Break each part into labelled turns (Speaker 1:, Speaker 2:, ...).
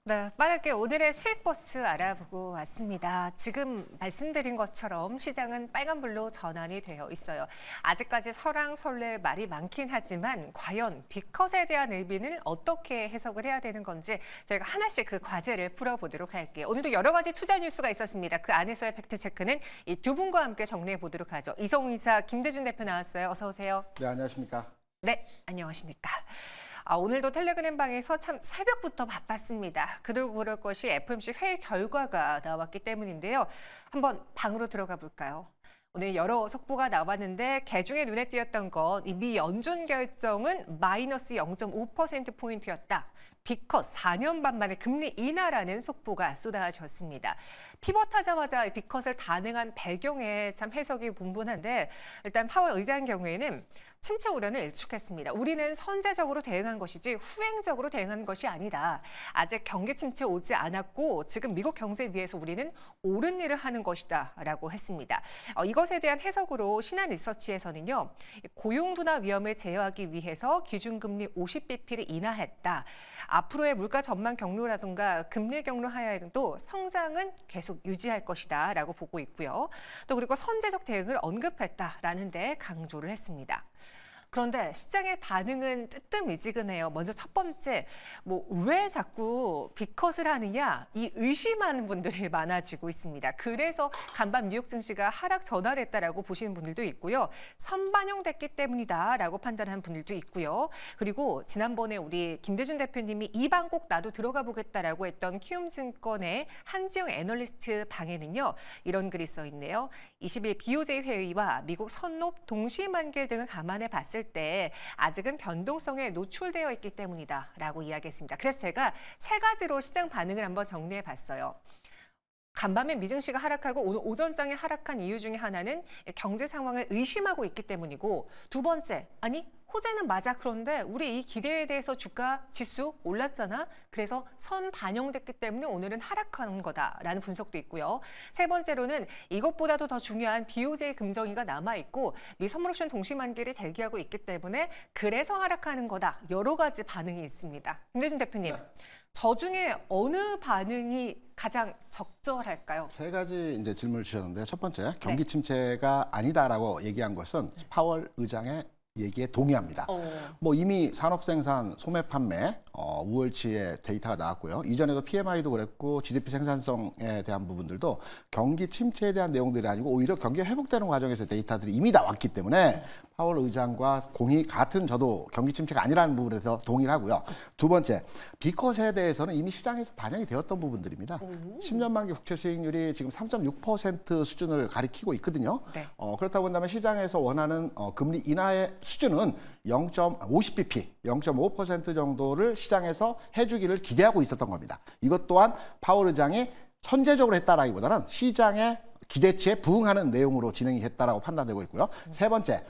Speaker 1: 네, 빠르게 오늘의 수익버스 알아보고 왔습니다. 지금 말씀드린 것처럼 시장은 빨간불로 전환이 되어 있어요. 아직까지 설왕설래 말이 많긴 하지만 과연 빅컷에 대한 의미는 어떻게 해석을 해야 되는 건지 저희가 하나씩 그 과제를 풀어보도록 할게요. 오늘도 여러 가지 투자 뉴스가 있었습니다. 그 안에서의 팩트체크는 이 두 분과 함께 정리해 보도록 하죠. 이성이사 김대중 대표 나왔어요. 어서 오세요.
Speaker 2: 네, 안녕하십니까.
Speaker 1: 네, 안녕하십니까. 오늘도 텔레그램 방에서 참 새벽부터 바빴습니다. 그도 그럴 것이 FOMC 회의 결과가 나왔기 때문인데요. 한번 방으로 들어가 볼까요? 오늘 여러 속보가 나왔는데 개중에 눈에 띄었던 건 미 연준 결정은 마이너스 0.5%포인트였다. 빅컷 4년 반 만에 금리 인하라는 속보가 쏟아졌습니다. 피벗하자마자 빅컷을 단행한 배경에 참 해석이 분분한데 일단 파월 의장의 경우에는 침체 우려는 일축했습니다. 우리는 선제적으로 대응한 것이지 후행적으로 대응한 것이 아니다. 아직 경기 침체 오지 않았고 지금 미국 경제 위해서 우리는 옳은 일을 하는 것이다 라고 했습니다. 이것에 대한 해석으로 신한리서치에서는요. 고용 둔화 위험을 제어하기 위해서 기준금리 50bp를 인하했다. 앞으로의 물가 전망 경로라든가 금리 경로 하야에도 성장은 계속 유지할 것이다 라고 보고 있고요. 또 그리고 선제적 대응을 언급했다라는 데 강조를 했습니다. 그런데 시장의 반응은 뜨뜻미지근해요. 먼저 첫 번째, 왜 자꾸 빅컷을 하느냐 이 의심하는 분들이 많아지고 있습니다. 그래서 간밤 뉴욕 증시가 하락 전환했다라고 보시는 분들도 있고요. 선반영됐기 때문이다라고 판단하는 분들도 있고요. 그리고 지난번에 우리 김대중 대표님이 이 방 꼭 나도 들어가 보겠다라고 했던 키움증권의 한지영 애널리스트 방에는요. 이런 글이 써 있네요. 20일 BOJ 회의와 미국 선롭 동시 만기일 등을 감안해 봤을 때 아직은 변동성에 노출되어 있기 때문이다라고 이야기했습니다. 그래서 제가 세 가지로 시장 반응을 한번 정리해 봤어요. 간밤에 미증시가 하락하고 오늘 오전장에 하락한 이유 중에 하나는 경제 상황을 의심하고 있기 때문이고 두 번째, 아니 호재는 맞아. 그런데 우리 이 기대에 대해서 주가 지수 올랐잖아. 그래서 선 반영됐기 때문에 오늘은 하락하는 거다라는 분석도 있고요. 세 번째로는 이것보다도 더 중요한 BOJ 금정위가 남아있고 미 선물옵션 동시만기를 대기하고 있기 때문에 그래서 하락하는 거다. 여러 가지 반응이 있습니다. 김대중 대표님, 저 중에 어느 반응이 가장 적절할까요?
Speaker 2: 세 가지 이제 질문을 주셨는데 첫 번째, 경기 침체가 아니다라고 얘기한 것은 파월 의장의 얘기에 동의합니다. 이미 산업생산, 소매 판매, 우월치의 데이터가 나왔고요. 이전에도 PMI도 그랬고 GDP 생산성에 대한 부분들도 경기 침체에 대한 내용들이 아니고 오히려 경기가 회복되는 과정에서 데이터들이 이미 나왔기 때문에 파월 의장과 저도 경기 침체가 아니라는 부분에서 동의를 하고요. 두 번째, 빅컷에 대해서는 이미 시장에서 반영이 되었던 부분들입니다. 10년 만기 국채 수익률이 지금 3.6% 수준을 가리키고 있거든요. 네. 그렇다고 본다면 시장에서 원하는 금리 인하의 수준은 0.50bp, 0.5% 정도를 시장에서 해주기를 기대하고 있었던 겁니다. 이것 또한 파월 의장이 선제적으로 했다라기보다는 시장의 기대치에 부응하는 내용으로 진행이 했다라고 판단되고 있고요. 세 번째,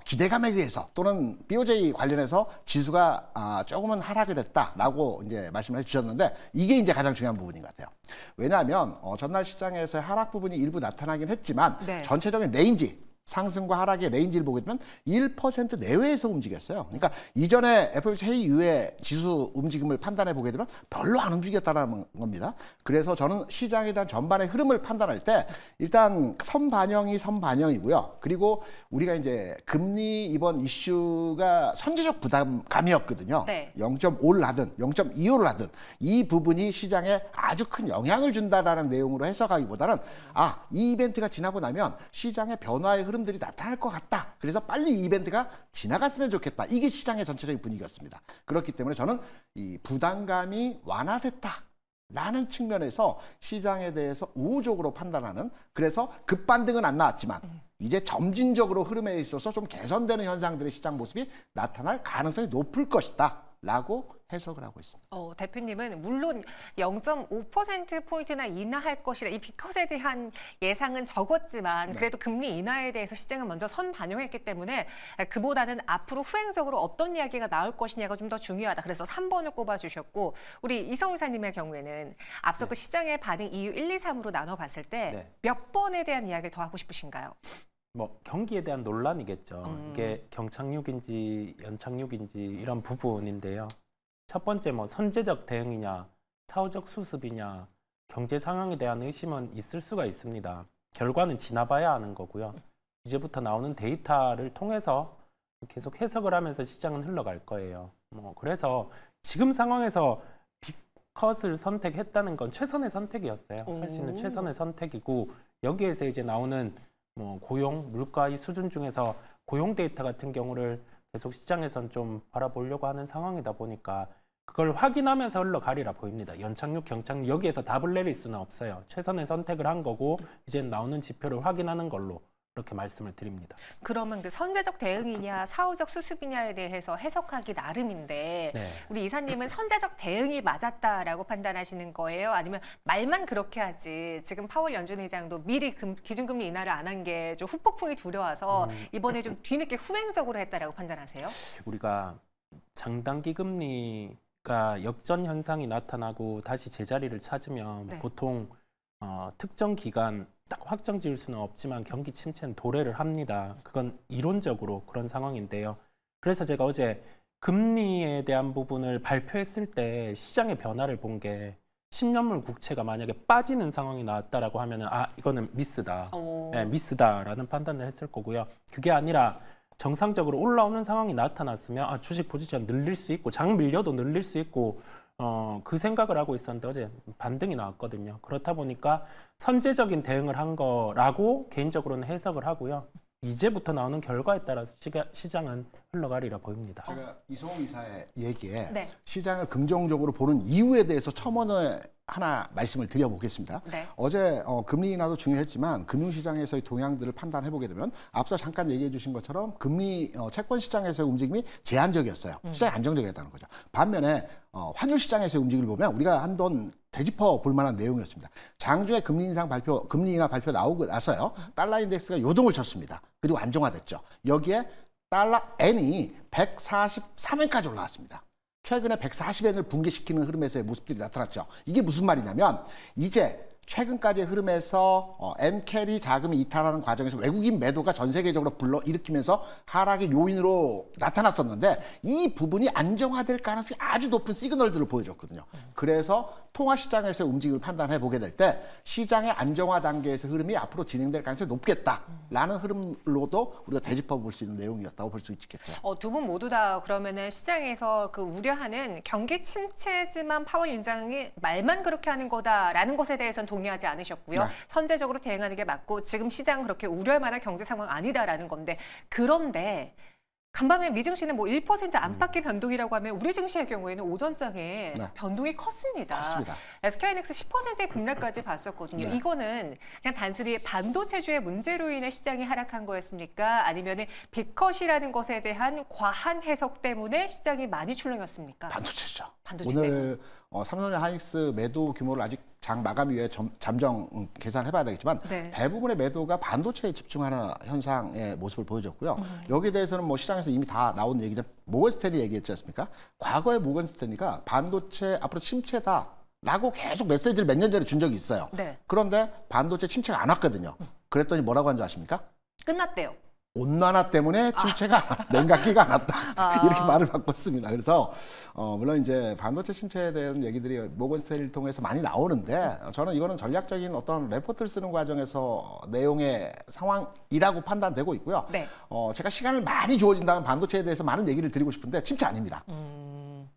Speaker 2: 기대감에 의해서 또는 BOJ 관련해서 지수가 조금은 하락이 됐다라고 이제 말씀을 해주셨는데 이게 이제 가장 중요한 부분인 것 같아요. 왜냐하면 전날 시장에서 하락 부분이 일부 나타나긴 했지만 전체적인 레인지, 상승과 하락의 레인지를 보게 되면 1% 내외에서 움직였어요. 그러니까 이전에 FOMC 회의 이후에 지수 움직임을 판단해 보게 되면 별로 안 움직였다는 겁니다. 그래서 저는 시장에 대한 전반의 흐름을 판단할 때 일단 선반영이 선반영이고요. 그리고 우리가 이제 금리 이번 이슈가 선제적 부담감이었거든요. 네. 0.5를 하든 0.25를 하든 이 부분이 시장에 아주 큰 영향을 준다라는 내용으로 해석하기보다는 이 이벤트가 지나고 나면 시장의 변화의 흐름들이 나타날 것 같다. 그래서 빨리 이 이벤트가 지나갔으면 좋겠다. 이게 시장의 전체적인 분위기였습니다. 그렇기 때문에 저는 이 부담감이 완화됐다라는 측면에서 시장에 대해서 우호적으로 판단하는, 그래서 급반등은 안 나왔지만 이제 점진적으로 흐름에 있어서 좀 개선되는 현상들의 시장 모습이 나타날 가능성이 높을 것이다 라고 해석을 하고 있습니다.
Speaker 1: 대표님은 물론 0.5%포인트나 인하할 것이라 이 빅컷에 대한 예상은 적었지만 그래도 금리 인하에 대해서 시장은 먼저 선 반영했기 때문에 그보다는 앞으로 후행적으로 어떤 이야기가 나올 것이냐가 좀 더 중요하다. 그래서 3번을 꼽아주셨고 우리 이성 이사님의 경우에는 앞서 그 시장의 반응 이유 1, 2, 3으로 나눠봤을 때 몇 번에 대한 이야기를 더 하고 싶으신가요?
Speaker 3: 경기에 대한 논란이겠죠. 이게 경착륙인지 연착륙인지 이런 부분인데요. 첫 번째 선제적 대응이냐 사후적 수습이냐 경제 상황에 대한 의심은 있을 수가 있습니다. 결과는 지나봐야 하는 거고요. 이제부터 나오는 데이터를 통해서 계속 해석을 하면서 시장은 흘러갈 거예요. 그래서 지금 상황에서 빅컷을 선택했다는 건 최선의 선택이었어요. 할 수 있는 최선의 선택이고 여기에서 이제 나오는 고용, 물가 이 수준 중에서 고용 데이터 같은 경우를 계속 시장에선 좀 바라보려고 하는 상황이다 보니까 그걸 확인하면서 흘러가리라 보입니다. 연착륙, 경착륙 여기에서 답을 내릴 수는 없어요. 최선의 선택을 한 거고 이제 나오는 지표를 확인하는 걸로 그렇게 말씀을 드립니다.
Speaker 1: 그러면 그 선제적 대응이냐 사후적 수습이냐에 대해서 해석하기 나름인데
Speaker 3: 네.
Speaker 1: 우리 이사님은 선제적 대응이 맞았다라고 판단하시는 거예요? 아니면 말만 그렇게 하지 지금 파월 연준 의장도 미리 기준금리 인하를 안 한 게 좀 후폭풍이 두려워서 이번에 좀 뒤늦게 후행적으로 했다라고 판단하세요?
Speaker 3: 우리가 장단기 금리가 역전 현상이 나타나고 다시 제자리를 찾으면
Speaker 1: 네.
Speaker 3: 보통 특정 기간 딱 확정 지을 수는 없지만 경기 침체는 도래를 합니다. 그건 이론적으로 그런 상황인데요. 그래서 제가 어제 금리에 대한 부분을 발표했을 때 시장의 변화를 본 게 10년물 국채가 만약에 빠지는 상황이 나왔다라고 하면은 이거는 미스다. 네, 미스다라는 판단을 했을 거고요. 그게 아니라 정상적으로 올라오는 상황이 나타났으면 주식 포지션 늘릴 수 있고 장 밀려도 늘릴 수 있고 그 생각을 하고 있었는데 어제 반등이 나왔거든요. 그렇다 보니까 선제적인 대응을 한 거라고 개인적으로는 해석을 하고요. 이제부터 나오는 결과에 따라서 시장은 흘러가리라 보입니다.
Speaker 2: 제가 이성욱 이사의 얘기에
Speaker 1: 네.
Speaker 2: 시장을 긍정적으로 보는 이유에 대해서 첨언을 하나 말씀을 드려보겠습니다.
Speaker 1: 네.
Speaker 2: 어제 금리 인하도 중요했지만 금융시장에서의 동향들을 판단해보게 되면 앞서 잠깐 얘기해 주신 것처럼 금리 채권 시장에서의 움직임이 제한적이었어요. 시장이 안정적이었다는 거죠. 반면에 환율 시장에서의 움직임을 보면 우리가 한번 되짚어 볼 만한 내용이었습니다. 장중에 금리 인하 발표 나오고 나서요. 달러 인덱스가 요동을 쳤습니다. 그리고 안정화됐죠. 여기에 달러 N이 143엔까지 올라왔습니다. 최근에 140엔을 붕괴시키는 흐름에서의 모습들이 나타났죠. 이게 무슨 말이냐면 이제 최근까지의 흐름에서 엔캐리 자금이 이탈하는 과정에서 외국인 매도가 전 세계적으로 불러일으키면서 하락의 요인으로 나타났었는데 이 부분이 안정화될 가능성이 아주 높은 시그널들을 보여줬거든요. 그래서 통화시장에서의 움직임을 판단해 보게 될 때 시장의 안정화 단계에서 흐름이 앞으로 진행될 가능성이 높겠다라는 흐름으로도 우리가 되짚어 볼 수 있는 내용이었다고 볼 수 있겠죠.
Speaker 1: 두 분 모두 다 그러면은 시장에서 그 우려하는 경기 침체지만 파월 위원장이 말만 그렇게 하는 거다라는 것에 대해서는 동의하지 않으셨고요.
Speaker 2: 네.
Speaker 1: 선제적으로 대응하는 게 맞고 지금 시장은 그렇게 우려할 만한 경제 상황 아니다라는 건데 그런데 간밤에 미증시는 1% 안팎의 변동이라고 하면 우리 증시의 경우에는 오전장에
Speaker 2: 네.
Speaker 1: 변동이 컸습니다.
Speaker 2: 맞습니다.
Speaker 1: SK하이닉스 10%의 급락까지 봤었거든요.
Speaker 2: 네.
Speaker 1: 이거는 그냥 단순히 반도체주의 문제로 인해 시장이 하락한 거였습니까? 아니면 빅컷이라는 것에 대한 과한 해석 때문에 시장이 많이 출렁였습니까?
Speaker 2: 반도체죠.
Speaker 1: 반도체
Speaker 2: 오늘 삼성의 하이닉스 매도 규모를 아직 장 마감 이후에 잠정 계산해봐야 되겠지만
Speaker 1: 네.
Speaker 2: 대부분의 매도가 반도체에 집중하는 현상의 모습을 보여줬고요. 여기에 대해서는 시장에서 이미 다 나온 얘기는 모건 스탠리 얘기했지 않습니까? 과거에 모건 스탠리가 반도체 앞으로 침체다라고 계속 메시지를 몇 년 전에 준 적이 있어요.
Speaker 1: 네.
Speaker 2: 그런데 반도체 침체가 안 왔거든요. 그랬더니 뭐라고 한 줄 아십니까?
Speaker 1: 끝났대요.
Speaker 2: 온난화 때문에 침체가 냉각기가 안 왔다. 이렇게 말을 바꿨습니다. 그래서 물론 이제 반도체 침체에 대한 얘기들이 모건 스탠리를 통해서 많이 나오는데 저는 이거는 전략적인 어떤 레포트를 쓰는 과정에서 내용의 상황이라고 판단되고 있고요.
Speaker 1: 네.
Speaker 2: 제가 시간을 많이 주어진다면 반도체에 대해서 많은 얘기를 드리고 싶은데 침체 아닙니다.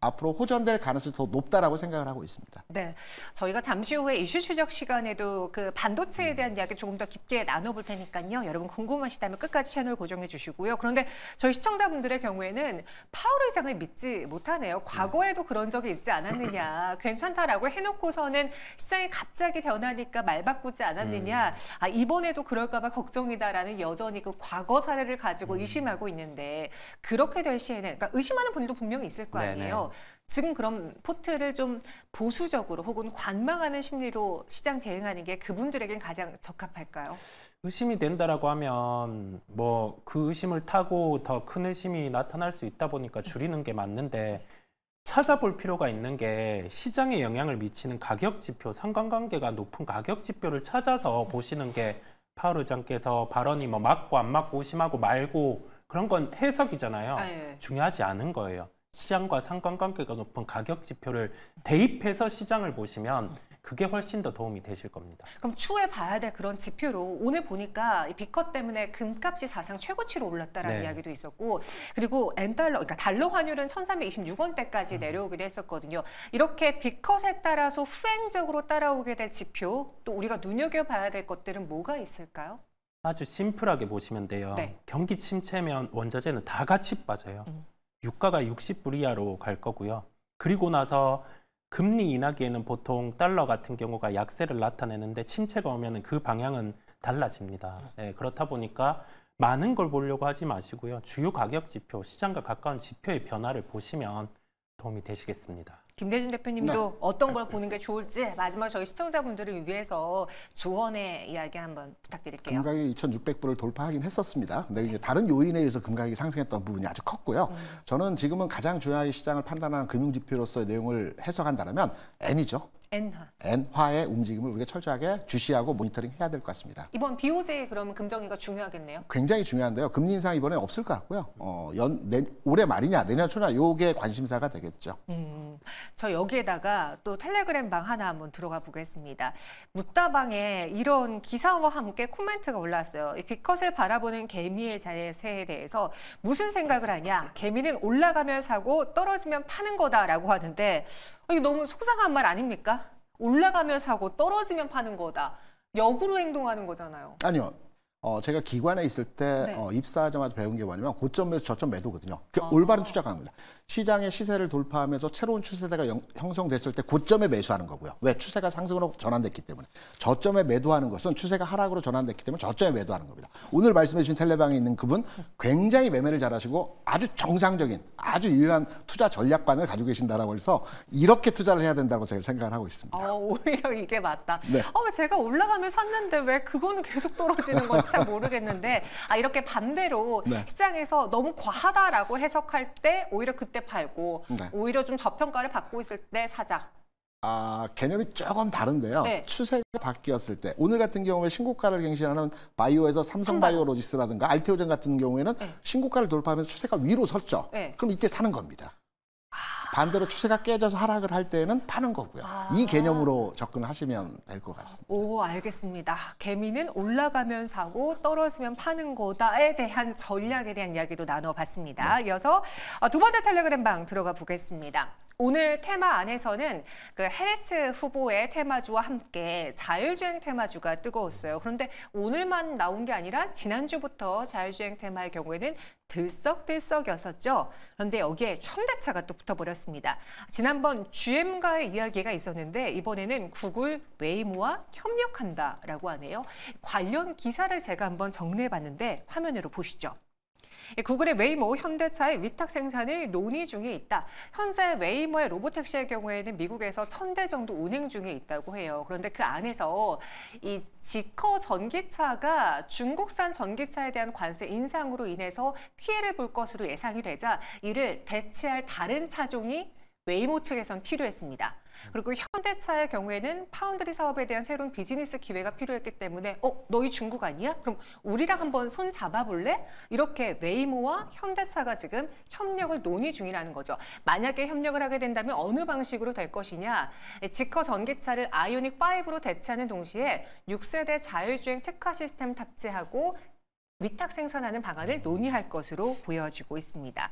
Speaker 2: 앞으로 호전될 가능성이 더 높다라고 생각을 하고 있습니다.
Speaker 1: 네, 저희가 잠시 후에 이슈 추적 시간에도 그 반도체에 대한 이야기 조금 더 깊게 나눠볼 테니까요. 여러분 궁금하시다면 끝까지 채널 고정해 주시고요. 그런데 저희 시청자분들의 경우에는 파월 의장을 믿지 못하네요. 과거에도 그런 적이 있지 않았느냐, 괜찮다라고 해놓고서는 시장이 갑자기 변하니까 말 바꾸지 않았느냐, 이번에도 그럴까 봐 걱정이다라는 여전히 그 과거 사례를 가지고 의심하고 있는데 그렇게 될 시에는 그러니까 의심하는 분들도 분명히 있을 거 아니에요. 지금 그럼 포트를 좀 보수적으로 혹은 관망하는 심리로 시장 대응하는 게 그분들에겐 가장 적합할까요?
Speaker 3: 의심이 된다라고 하면 그 의심을 타고 더 큰 의심이 나타날 수 있다 보니까 줄이는 게 맞는데 찾아볼 필요가 있는 게 시장에 영향을 미치는 가격 지표, 상관관계가 높은 가격 지표를 찾아서 보시는 게 파월 의장께서 발언이 맞고 안 맞고 의심하고 말고 그런 건 해석이잖아요.
Speaker 1: 네.
Speaker 3: 중요하지 않은 거예요. 시장과 상관관계가 높은 가격 지표를 대입해서 시장을 보시면 그게 훨씬 더 도움이 되실 겁니다.
Speaker 1: 그럼 추후에 봐야 될 그런 지표로 오늘 보니까 이 비컷 때문에 금값이 사상 최고치로 올랐다라는
Speaker 3: 네.
Speaker 1: 이야기도 있었고, 그리고 엔달러, 그러니까 달러 환율은 1,326원대까지 내려오기도 했었거든요. 이렇게 비컷에 따라서 후행적으로 따라오게 될 지표, 또 우리가 눈여겨봐야 될 것들은 뭐가 있을까요?
Speaker 3: 아주 심플하게 보시면 돼요.
Speaker 1: 네.
Speaker 3: 경기 침체면 원자재는 다 같이 빠져요. 유가가 60불 이하로 갈 거고요. 그리고 나서 금리 인하기에는 보통 달러 같은 경우가 약세를 나타내는데 침체가 오면 그 방향은 달라집니다. 네, 그렇다 보니까 많은 걸 보려고 하지 마시고요. 주요 가격 지표, 시장과 가까운 지표의 변화를 보시면 도움이 되시겠습니다.
Speaker 1: 김대중 대표님도 어떤 걸 보는 게 좋을지 마지막 저희 시청자분들을 위해서 조언의 이야기 한번 부탁드릴게요.
Speaker 2: 금가격이 2,600불을 돌파하긴 했었습니다. 근데 이제 다른 요인에 의해서 금가격이 상승했던 부분이 아주 컸고요. 저는 지금은 가장 중요하게 시장을 판단하는 금융지표로서의 내용을 해석한다면 N이죠. 엔화의 움직임을 우리가 철저하게 주시하고 모니터링 해야 될 것 같습니다.
Speaker 1: 이번 BOJ 그러면 금정위가 중요하겠네요.
Speaker 2: 굉장히 중요한데요. 금리 인상 이번에는 없을 것 같고요. 올해 말이냐 내년 초냐 요게 관심사가 되겠죠.
Speaker 1: 저 여기에다가 또 텔레그램 방 하나 한번 들어가 보겠습니다. 묻다방에 이런 기사와 함께 코멘트가 올라왔어요. 이 비컷을 바라보는 개미의 자세에 대해서 무슨 생각을 하냐. 개미는 올라가면 사고 떨어지면 파는 거다라고 하는데 이게 너무 속상한 말 아닙니까? 올라가면 사고 떨어지면 파는 거다. 역으로 행동하는 거잖아요.
Speaker 2: 아니요. 제가 기관에 있을 때
Speaker 1: 네.
Speaker 2: 입사하자마자 배운 게 뭐냐면 고점 매수, 저점 매도거든요. 올바른 투자가 합니다. 시장의 시세를 돌파하면서 새로운 추세대가 형성됐을 때 고점에 매수하는 거고요. 왜? 추세가 상승으로 전환됐기 때문에. 저점에 매도하는 것은 추세가 하락으로 전환됐기 때문에 저점에 매도하는 겁니다. 오늘 말씀해 주신 텔레방에 있는 그분 굉장히 매매를 잘하시고 아주 정상적인 아주 유효한 투자 전략관을 가지고 계신다라고 해서 이렇게 투자를 해야 된다고 제가 생각을 하고 있습니다.
Speaker 1: 오히려 이게 맞다.
Speaker 2: 네.
Speaker 1: 제가 올라가면 샀는데 왜 그거는 계속 떨어지는 건지 잘 모르겠는데 이렇게 반대로
Speaker 2: 네.
Speaker 1: 시장에서 너무 과하다라고 해석할 때 오히려 그때 팔고
Speaker 2: 네.
Speaker 1: 오히려 좀 저평가를 받고 있을 때 사자.
Speaker 2: 개념이 조금 다른데요.
Speaker 1: 네.
Speaker 2: 추세가 바뀌었을 때 오늘 같은 경우에 신고가를 갱신하는 바이오에서 삼성바이오로지스라든가 알테오젠 같은 경우에는
Speaker 1: 네.
Speaker 2: 신고가를 돌파하면서 추세가 위로 섰죠.
Speaker 1: 네.
Speaker 2: 그럼 이때 사는 겁니다. 반대로 추세가 깨져서 하락을 할 때는 파는 거고요. 이 개념으로 접근하시면 될 것 같습니다.
Speaker 1: 오, 알겠습니다. 개미는 올라가면 사고 떨어지면 파는 거다에 대한 전략에 대한 이야기도 나눠봤습니다. 이어서 두 번째 텔레그램 방 들어가 보겠습니다. 오늘 테마 안에서는 그 해리스 후보의 테마주와 함께 자율주행 테마주가 뜨거웠어요. 그런데 오늘만 나온 게 아니라 지난주부터 자율주행 테마의 경우에는 들썩들썩이었었죠. 그런데 여기에 현대차가 또 붙어버렸습니다. 지난번 GM과의 이야기가 있었는데 이번에는 구글 웨이모와 협력한다라고 하네요. 관련 기사를 제가 한번 정리해봤는데 화면으로 보시죠. 구글의 웨이모, 현대차의 위탁 생산을 논의 중에 있다. 현재 웨이모의 로보택시의 경우에는 미국에서 1,000대 정도 운행 중에 있다고 해요. 그런데 그 안에서 이 지커 전기차가 중국산 전기차에 대한 관세 인상으로 인해서 피해를 볼 것으로 예상이 되자 이를 대체할 다른 차종이 웨이모 측에선 필요했습니다. 그리고 현대차의 경우에는 파운드리 사업에 대한 새로운 비즈니스 기회가 필요했기 때문에 너희 중국 아니야? 그럼 우리랑 한번 손 잡아볼래? 이렇게 웨이모와 현대차가 지금 협력을 논의 중이라는 거죠. 만약에 협력을 하게 된다면 어느 방식으로 될 것이냐? 지커 전기차를 아이오닉 5로 대체하는 동시에 6세대 자율주행 특화 시스템 탑재하고 위탁 생산하는 방안을 논의할 것으로 보여지고 있습니다.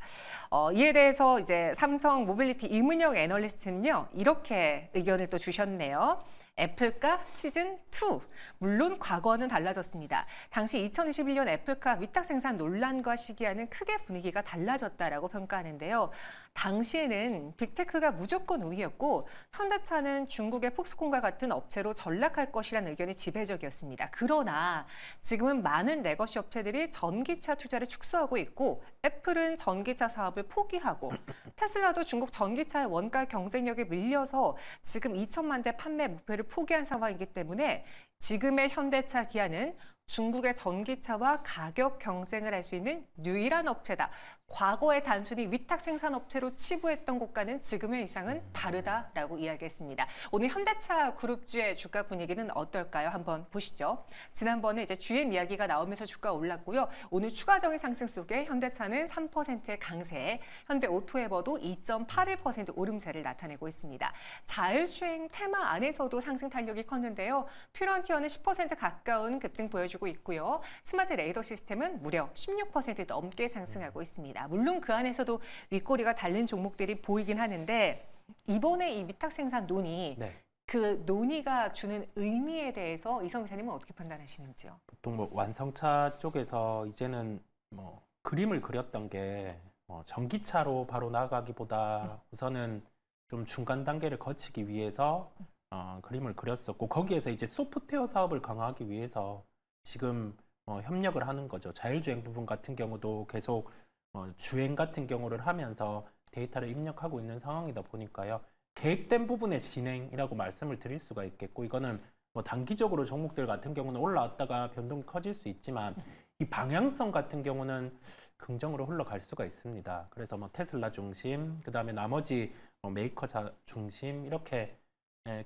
Speaker 1: 이에 대해서 이제 삼성 모빌리티 이문영 애널리스트는요, 이렇게 의견을 또 주셨네요. 애플카 시즌2. 물론 과거는 달라졌습니다. 당시 2021년 애플카 위탁 생산 논란과 시기와는 크게 분위기가 달라졌다라고 평가하는데요. 당시에는 빅테크가 무조건 우위였고 현대차는 중국의 폭스콘과 같은 업체로 전락할 것이라는 의견이 지배적이었습니다. 그러나 지금은 많은 레거시 업체들이 전기차 투자를 축소하고 있고 애플은 전기차 사업을 포기하고 테슬라도 중국 전기차의 원가 경쟁력에 밀려서 지금 2천만 대 판매 목표를 포기한 상황이기 때문에 지금의 현대차 기아는 중국의 전기차와 가격 경쟁을 할 수 있는 유일한 업체다. 과거에 단순히 위탁 생산 업체로 치부했던 곳과는 지금의 위상은 다르다라고 이야기했습니다. 오늘 현대차 그룹주의 주가 분위기는 어떨까요? 한번 보시죠. 지난번에 이제 GM 이야기가 나오면서 주가 올랐고요. 오늘 추가적인 상승 속에 현대차는 3%의 강세, 현대오토에버도 2.81% 오름세를 나타내고 있습니다. 자율주행 테마 안에서도 상승 탄력이 컸는데요. 퓨런티어는 10% 가까운 급등 보여주고 있고요. 스마트 레이더 시스템은 무려 16% 넘게 상승하고 있습니다. 물론 그 안에서도 윗꼬리가 달린 종목들이 보이긴 하는데 이번에 이 위탁 생산 논의,
Speaker 3: 네.
Speaker 1: 그 논의가 주는 의미에 대해서 이성 기사님은 어떻게 판단하시는지요?
Speaker 3: 보통 뭐 완성차 쪽에서 이제는 뭐 그림을 그렸던 게 전기차로 바로 나가기보다 우선은 좀 중간 단계를 거치기 위해서 그림을 그렸었고, 거기에서 이제 소프트웨어 사업을 강화하기 위해서 지금 협력을 하는 거죠. 자율주행 부분 같은 경우도 계속 주행 같은 경우를 하면서 데이터를 입력하고 있는 상황이다 보니까요. 계획된 부분의 진행이라고 말씀을 드릴 수가 있겠고, 이거는 뭐 단기적으로 종목들 같은 경우는 올라왔다가 변동이 커질 수 있지만 이 방향성 같은 경우는 긍정으로 흘러갈 수가 있습니다. 그래서 뭐 테슬라 중심, 그다음에 나머지 메이커사 중심 이렇게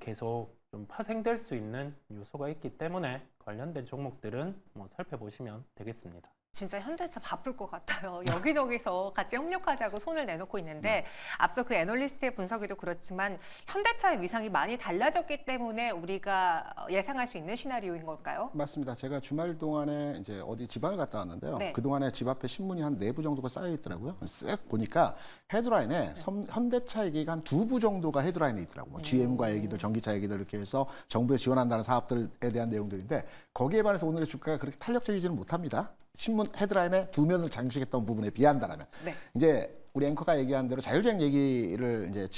Speaker 3: 계속 좀 파생될 수 있는 요소가 있기 때문에 관련된 종목들은 뭐 살펴보시면 되겠습니다.
Speaker 1: 진짜 현대차 바쁠 것 같아요. 여기저기서 같이 협력하자고 손을 내놓고 있는데 앞서 그 애널리스트의 분석에도 그렇지만 현대차의 위상이 많이 달라졌기 때문에 우리가 예상할 수 있는 시나리오인 걸까요?
Speaker 2: 맞습니다. 제가 주말 동안에 이제 어디 지방을 갔다 왔는데요.
Speaker 1: 네.
Speaker 2: 그동안에 집 앞에 신문이 한 4부 정도가 쌓여 있더라고요. 쓱 보니까 헤드라인에 현대차 얘기가 한 2부 정도가 헤드라인에 있더라고요. GM과 얘기들, 전기차 얘기들 이렇게 해서 정부에 지원한다는 사업들에 대한 내용들인데 거기에 반해서 오늘의 주가가 그렇게 탄력적이지는 못합니다. 신문 헤드라인에 2면을 장식했던 부분에 비한다면
Speaker 1: 네.
Speaker 2: 이제 우리 앵커가 얘기한 대로 자율주행 얘기를 이제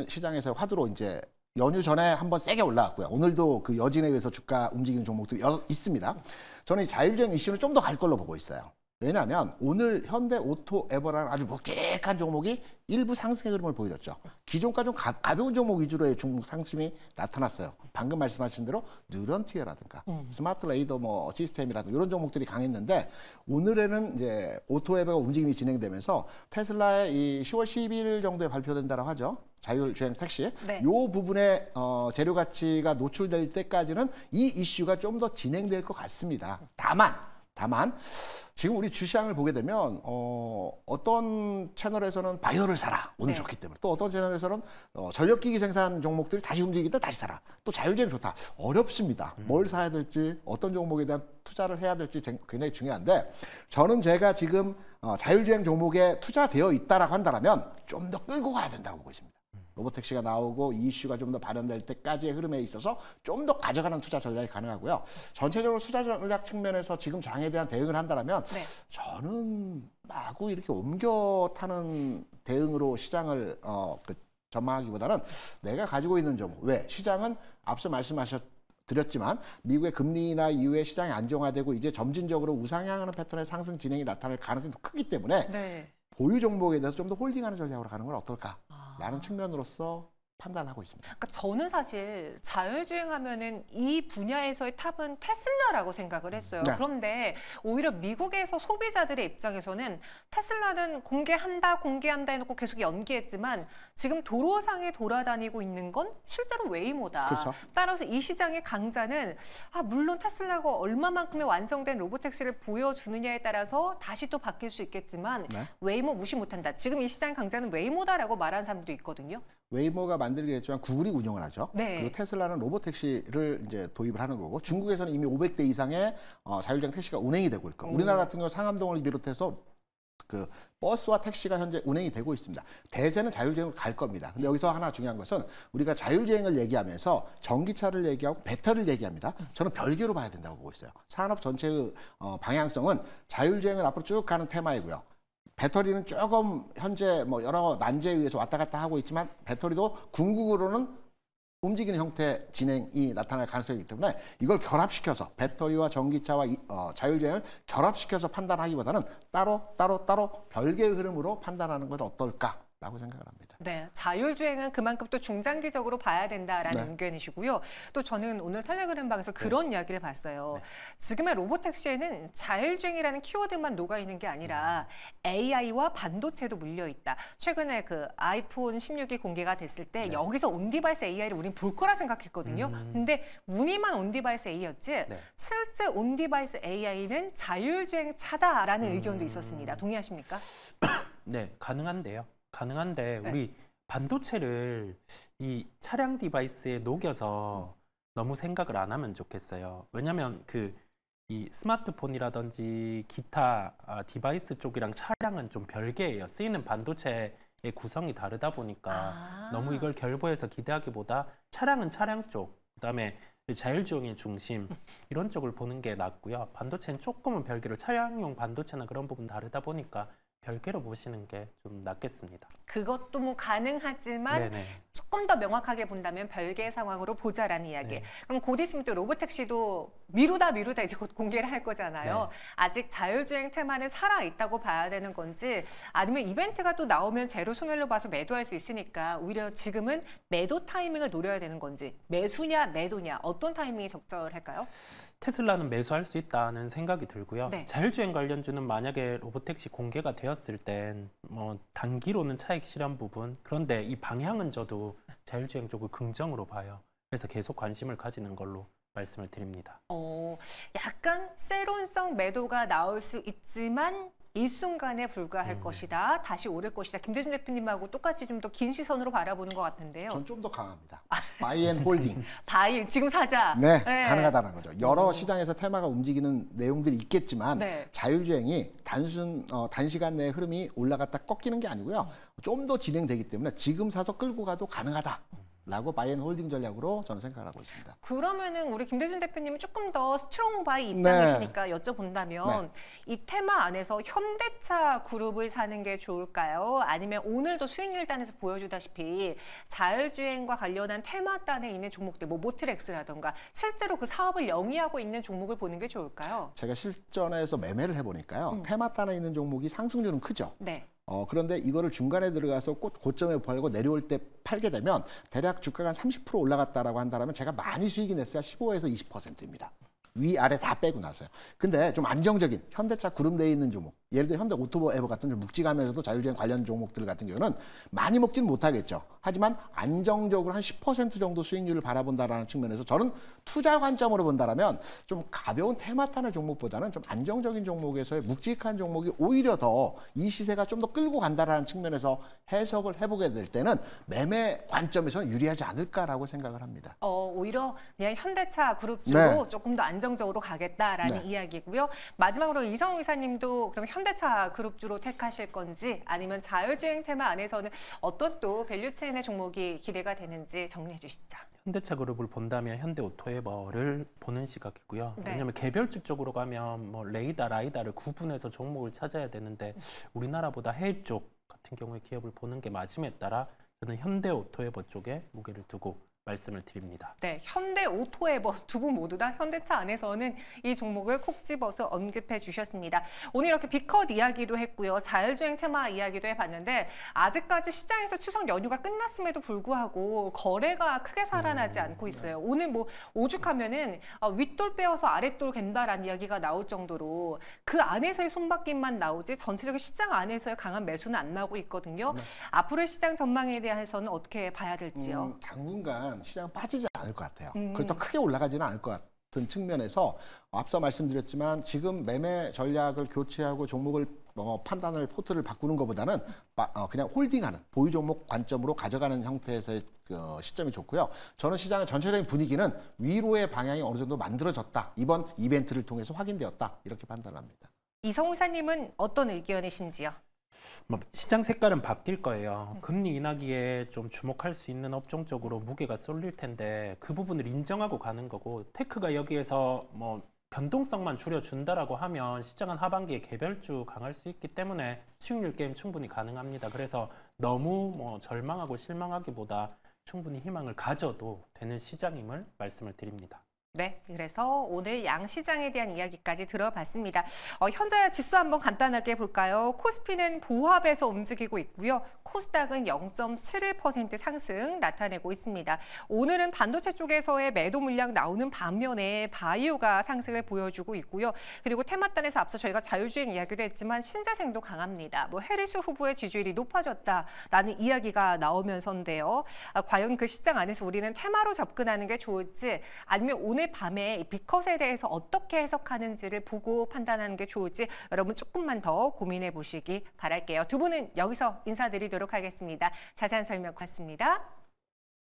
Speaker 2: 시장에서 화두로 이제 연휴 전에 한번 세게 올라왔고요. 오늘도 그 여진에 의해서 주가 움직이는 종목들이 있습니다. 저는 이 자율주행 이슈는 좀 더 갈 걸로 보고 있어요. 왜냐하면 오늘 현대오토에버라는 아주 묵직한 종목이 일부 상승의 흐름을 보여줬죠. 기존과 좀 가벼운 종목 위주로의 중국 상승이 나타났어요. 방금 말씀하신 대로 뉴런티어라든가 스마트 레이더 뭐 시스템이라든가 이런 종목들이 강했는데 오늘에는 이제 오토에버가 움직임이 진행되면서 테슬라의 이 10월 12일 정도에 발표된다고 하죠. 자율주행 택시.
Speaker 1: 네.
Speaker 2: 요 부분에 재료 가치가 노출될 때까지는 이 이슈가 좀 더 진행될 것 같습니다. 다만 지금 우리 주시장을 보게 되면 어떤 채널에서는 바이오를 사라 오늘
Speaker 1: 네.
Speaker 2: 좋기 때문에, 또 어떤 채널에서는 전력기기 생산 종목들이 다시 움직이다 다시 사라, 또 자율주행 좋다. 어렵습니다. 뭘 사야 될지, 어떤 종목에 대한 투자를 해야 될지 굉장히 중요한데, 저는 제가 지금 자율주행 종목에 투자되어 있다라고 한다면 좀 더 끌고 가야 된다고 보고 있습니다. 로보택시가 나오고 이 이슈가 좀 더 발현될 때까지의 흐름에 있어서 좀 더 가져가는 투자 전략이 가능하고요. 전체적으로 투자 전략 측면에서 지금 장에 대한 대응을 한다면
Speaker 1: 네.
Speaker 2: 저는 마구 이렇게 옮겨 타는 대응으로 시장을 전망하기보다는 내가 가지고 있는 종목, 왜 시장은 앞서 드렸지만 미국의 금리 인하 이후에 시장이 안정화되고 이제 점진적으로 우상향하는 패턴의 상승 진행이 나타날 가능성이 크기 때문에
Speaker 1: 네.
Speaker 2: 보유 종목에 대해서 좀 더 홀딩하는 전략으로 가는 건 어떨까라는 측면으로서 판단하고 있습니다.
Speaker 1: 그러니까 저는 사실 자율주행하면은 이 분야에서의 탑은 테슬라라고 생각을 했어요.
Speaker 2: 네.
Speaker 1: 그런데 오히려 미국에서 소비자들의 입장에서는 테슬라는 공개한다 해놓고 계속 연기했지만 지금 도로상에 돌아다니고 있는 건 실제로 웨이모다.
Speaker 2: 그렇죠.
Speaker 1: 따라서 이 시장의 강자는 물론 테슬라가 얼마만큼의 완성된 로보택시를 보여주느냐에 따라서 다시 또 바뀔 수 있겠지만
Speaker 2: 네.
Speaker 1: 웨이모 무시 못한다. 지금 이 시장의 강자는 웨이모다라고 말하는 사람도 있거든요.
Speaker 2: 웨이모가 만들긴 했지만 구글이 운영을 하죠.
Speaker 1: 네.
Speaker 2: 그리고 테슬라는 로보택시를 이제 도입을 하는 거고, 중국에서는 이미 500대 이상의 자율주행 택시가 운행이 되고 있고, 우리나라 같은 경우 상암동을 비롯해서 그 버스와 택시가 현재 운행이 되고 있습니다. 대세는 자율주행으로 갈 겁니다. 근데 여기서 하나 중요한 것은 우리가 자율주행을 얘기하면서 전기차를 얘기하고 배터리를 얘기합니다. 저는 별개로 봐야 된다고 보고 있어요. 산업 전체의 방향성은 자율주행은 앞으로 쭉 가는 테마이고요. 배터리는 조금 현재 뭐 여러 난제에 의해서 왔다 갔다 하고 있지만 배터리도 궁극으로는 움직이는 형태 진행이 나타날 가능성이 있기 때문에 이걸 결합시켜서 배터리와 전기차와 자율주행을 결합시켜서 판단하기보다는 따로 별개의 흐름으로 판단하는 건 어떨까? 라고 생각을 합니다.
Speaker 1: 네, 자율주행은 그만큼 또 중장기적으로 봐야 된다라는
Speaker 2: 네.
Speaker 1: 의견이시고요. 또 저는 오늘 텔레그램방에서 그런 이야기를 봤어요.
Speaker 3: 네.
Speaker 1: 지금의 로보택시에는 자율주행이라는 키워드만 녹아있는 게 아니라 AI와 반도체도 물려있다. 최근에 그 아이폰 16이 공개가 됐을 때
Speaker 3: 네.
Speaker 1: 여기서 온디바이스 AI를 우린 볼 거라 생각했거든요. 근데 무늬만 온디바이스 AI였지
Speaker 3: 네.
Speaker 1: 실제 온디바이스 AI는 자율주행 차다라는 의견도 있었습니다. 동의하십니까?
Speaker 3: 네, 가능한데요. 가능한데
Speaker 1: 네.
Speaker 3: 우리 반도체를 이 차량 디바이스에 녹여서 너무 생각을 안 하면 좋겠어요. 왜냐하면 이 스마트폰이라든지 기타 디바이스 쪽이랑 차량은 좀 별개예요. 쓰이는 반도체의 구성이 다르다 보니까 너무 이걸 결부해서 기대하기보다 차량은 차량 쪽, 그다음에 자율주행의 중심 이런 쪽을 보는 게 낫고요. 반도체는 조금은 별개로 차량용 반도체나 그런 부분 다르다 보니까 별개로 보시는 게 좀 낫겠습니다.
Speaker 1: 그것도 뭐 가능하지만
Speaker 3: 네네.
Speaker 1: 조금 더 명확하게 본다면 별개의 상황으로 보자라는 이야기.
Speaker 3: 네.
Speaker 1: 그럼 곧 있으면 또 로보택시도 미루다 이제 곧 공개를 할 거잖아요.
Speaker 3: 네.
Speaker 1: 아직 자율주행 테마는 살아있다고 봐야 되는 건지 아니면 이벤트가 또 나오면 재료 소멸로 봐서 매도할 수 있으니까 오히려 지금은 매도 타이밍을 노려야 되는 건지 매수냐 매도냐 어떤 타이밍이 적절할까요?
Speaker 3: 테슬라는 매수할 수 있다는 생각이 들고요.
Speaker 1: 네.
Speaker 3: 자율주행 관련주는 만약에 로보택시 공개가 되었을 땐 뭐 단기로는 차익 실현 부분, 그런데 이 방향은 저도 자율주행 쪽을 긍정으로 봐요. 그래서 계속 관심을 가지는 걸로 말씀을 드립니다.
Speaker 1: 약간 세론성 매도가 나올 수 있지만 일순간에 불과할 것이다. 다시 오를 것이다. 김대중 대표님하고 똑같이 좀 더 긴 시선으로 바라보는 것 같은데요.
Speaker 2: 전 좀 더 강합니다. 바이앤홀딩.
Speaker 1: 바이 지금 사자.
Speaker 2: 네, 가능하다는 거죠. 여러 시장에서 테마가 움직이는 내용들이 있겠지만
Speaker 1: 네.
Speaker 2: 자율주행이 단시간 내에 흐름이 올라갔다 꺾이는 게 아니고요. 좀 더 진행되기 때문에 지금 사서 끌고 가도 가능하다. 라고 바이앤홀딩 전략으로 저는 생각을 하고 있습니다.
Speaker 1: 그러면은 우리 김대중 대표님이 조금 더 스트롱 바이 입장이시니까 여쭤본다면 이 테마 안에서 현대차 그룹을 사는 게 좋을까요? 아니면 오늘도 수익률단에서 보여주다시피 자율주행과 관련한 테마단에 있는 종목들, 뭐 모트렉스라던가 실제로 그 사업을 영위하고 있는 종목을 보는 게 좋을까요?
Speaker 2: 제가 실전에서 매매를 해보니까요. 테마단에 있는 종목이 상승률은 크죠.
Speaker 1: 네.
Speaker 2: 그런데 이거를 중간에 들어가서 고점에 팔고 내려올 때 팔게 되면 대략 주가가 한 30% 올라갔다라고 한다면 제가 많이 수익이 냈어야 15에서 20%입니다. 위아래 다 빼고 나서요. 근데 좀 안정적인 현대차 그룹 내에 있는 종목, 예를 들어 현대 오토에버 같은 좀 묵직하면서도 자율주행 관련 종목들 같은 경우는 많이 먹지는 못하겠죠. 하지만 안정적으로 한 10% 정도 수익률을 바라본다라는 측면에서 저는 투자 관점으로 본다라면 좀 가벼운 테마탄의 종목보다는 좀 안정적인 종목에서의 묵직한 종목이 오히려 더 이 시세가 좀 더 끌고 간다라는 측면에서 해석을 해보게 될 때는 매매 관점에서는 유리하지 않을까라고 생각을 합니다.
Speaker 1: 오히려 그냥 현대차 그룹 쪽으로
Speaker 2: 네.
Speaker 1: 조금 더 안정적으로 가겠다라는
Speaker 2: 네.
Speaker 1: 이야기고요. 마지막으로 이성우 이사님도 그럼 현대차 그룹주로 택하실 건지 아니면 자율주행 테마 안에서는 어떤 또 밸류체인의 종목이 기대가 되는지 정리해 주시죠.
Speaker 3: 현대차 그룹을 본다면 현대 오토에버를 보는 시각이고요.
Speaker 1: 네.
Speaker 3: 왜냐하면 개별주 쪽으로 가면 뭐 레이다, 라이다를 구분해서 종목을 찾아야 되는데 우리나라보다 해외 쪽 같은 경우에 기업을 보는 게 맞음에 따라 저는 현대 오토에버 쪽에 무게를 두고 말씀을 드립니다.
Speaker 1: 네, 현대 오토에버 두 분 모두 다 현대차 안에서는 이 종목을 콕 집어서 언급해 주셨습니다. 오늘 이렇게 비컷 이야기도 했고요. 자율주행 테마 이야기도 해봤는데 아직까지 시장에서 추석 연휴가 끝났음에도 불구하고 거래가 크게 살아나지 않고 있어요. 오늘 뭐 오죽하면은 윗돌 빼어서 아랫돌 갠다라는 이야기가 나올 정도로 그 안에서의 손바뀜만 나오지 전체적인 시장 안에서의 강한 매수는 안 나오고 있거든요. 앞으로의 시장 전망에 대해서는 어떻게 봐야 될지요?
Speaker 2: 당분간 시장 빠지지 않을 것 같아요. 그렇다고 크게 올라가지는 않을 것 같은 측면에서 앞서 말씀드렸지만 지금 매매 전략을 교체하고 종목을 판단을 포트를 바꾸는 것보다는 그냥 홀딩하는 보유 종목 관점으로 가져가는 형태에서의 시점이 좋고요. 저는 시장의 전체적인 분위기는 위로의 방향이 어느 정도 만들어졌다. 이번 이벤트를 통해서 확인되었다. 이렇게 판단합니다.
Speaker 1: 이성우 사님은 어떤 의견이신지요?
Speaker 3: 시장 색깔은 바뀔 거예요. 금리 인하기에 좀 주목할 수 있는 업종 쪽으로 무게가 쏠릴 텐데 그 부분을 인정하고 가는 거고 테크가 여기에서 뭐 변동성만 줄여준다라고 하면 시장은 하반기에 개별주 강할 수 있기 때문에 수익률 게임 충분히 가능합니다. 그래서 너무 뭐 절망하고 실망하기보다 충분히 희망을 가져도 되는 시장임을 말씀을 드립니다.
Speaker 1: 네, 그래서 오늘 양시장에 대한 이야기까지 들어봤습니다. 현재 지수 한번 간단하게 볼까요? 코스피는 보합에서 움직이고 있고요. 코스닥은 0.71% 상승 나타내고 있습니다. 오늘은 반도체 쪽에서의 매도 물량 나오는 반면에 바이오가 상승을 보여주고 있고요. 그리고 테마단에서 앞서 저희가 자율주행 이야기도 했지만 신재생도 강합니다. 뭐 해리스 후보의 지지율이 높아졌다라는 이야기가 나오면서인데요. 과연 그 시장 안에서 우리는 테마로 접근하는 게 좋을지 아니면 오늘 밤에 빅컷에 대해서 어떻게 해석하는지를 보고 판단하는 게 좋을지 여러분 조금만 더 고민해 보시기 바랄게요. 두 분은 여기서 인사드리도록 하겠습니다. 자세한 설명 고맙습니다.